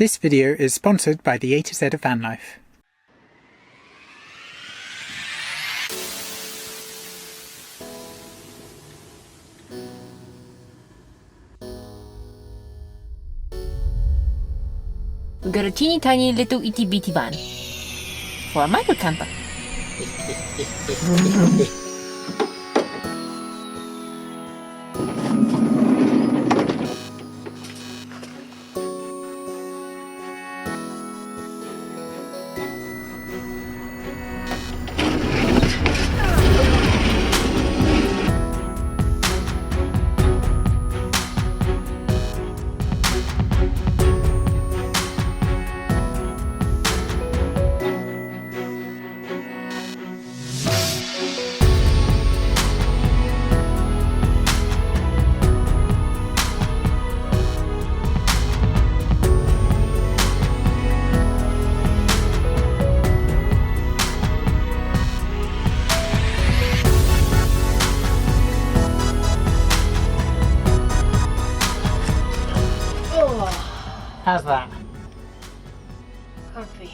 This video is sponsored by the A to Z of Van Life. We got a teeny tiny little itty bitty van for a micro camper. How's that? Comfy.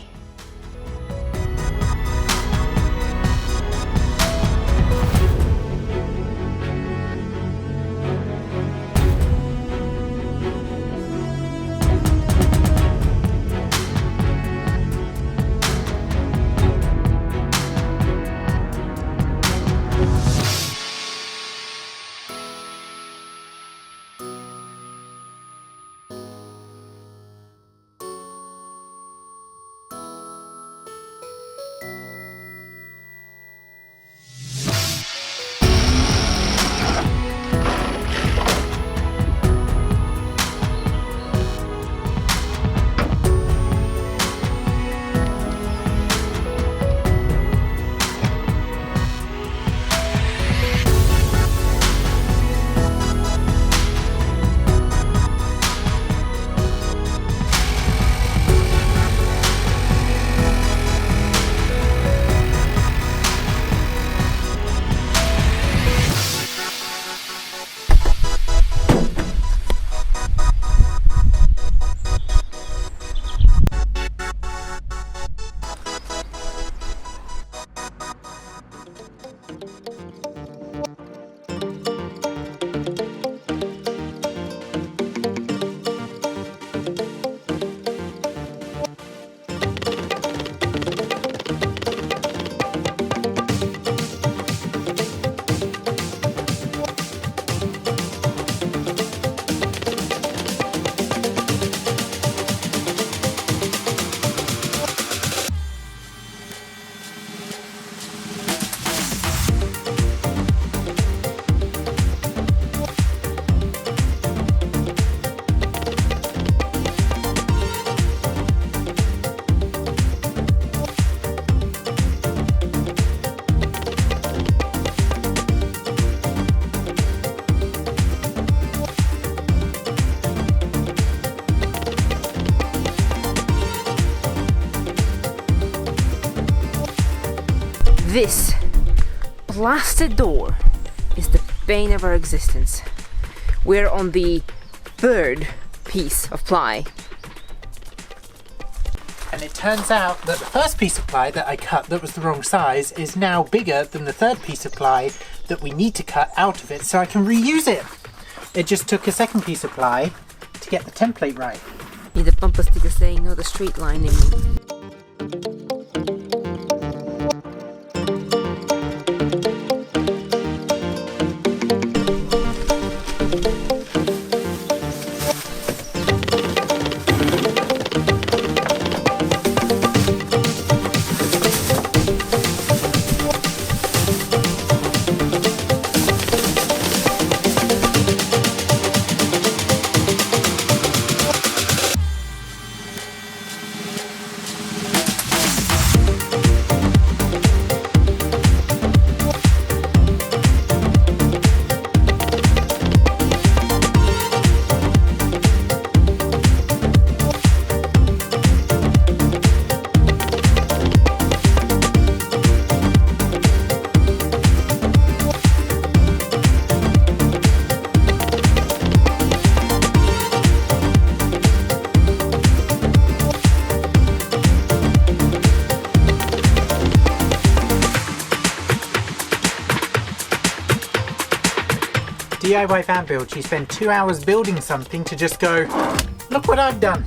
This blasted door is the bane of our existence. We're on the third piece of ply. And it turns out that the first piece of ply that I cut that was the wrong size is now bigger than the third piece of ply that we need to cut out of it so I can reuse it. It just took a second piece of ply to get the template right. Need a bumper sticker saying no the straight lining. DIY van build, you spend 2 hours building something to just go, look what I've done.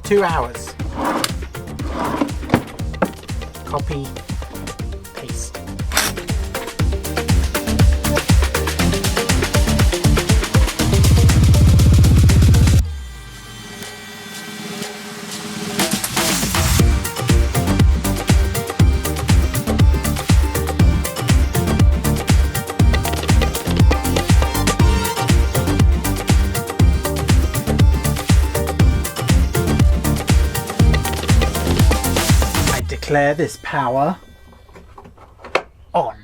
2 hours. Copy, paste. Declare this power on.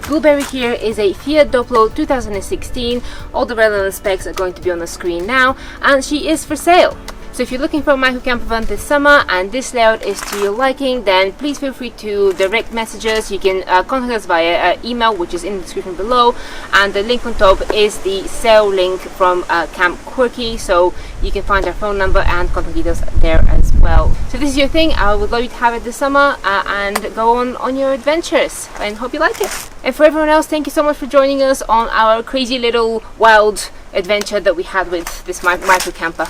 Blueberry here is a Fiat Doblo 2016. All the relevant specs are going to be on the screen now, and she is for sale. So if you're looking for a micro camper van this summer and this layout is to your liking, then please feel free to direct messages. You can contact us via email, which is in the description below, and the link on top is the sale link from Camp Quirky, so you can find our phone number and contact details there as well. So this is your thing. I would love you to have it this summer and go on your adventures, and hope you like it. And for everyone else, thank you so much for joining us on our crazy little wild adventure that we had with this micro camper.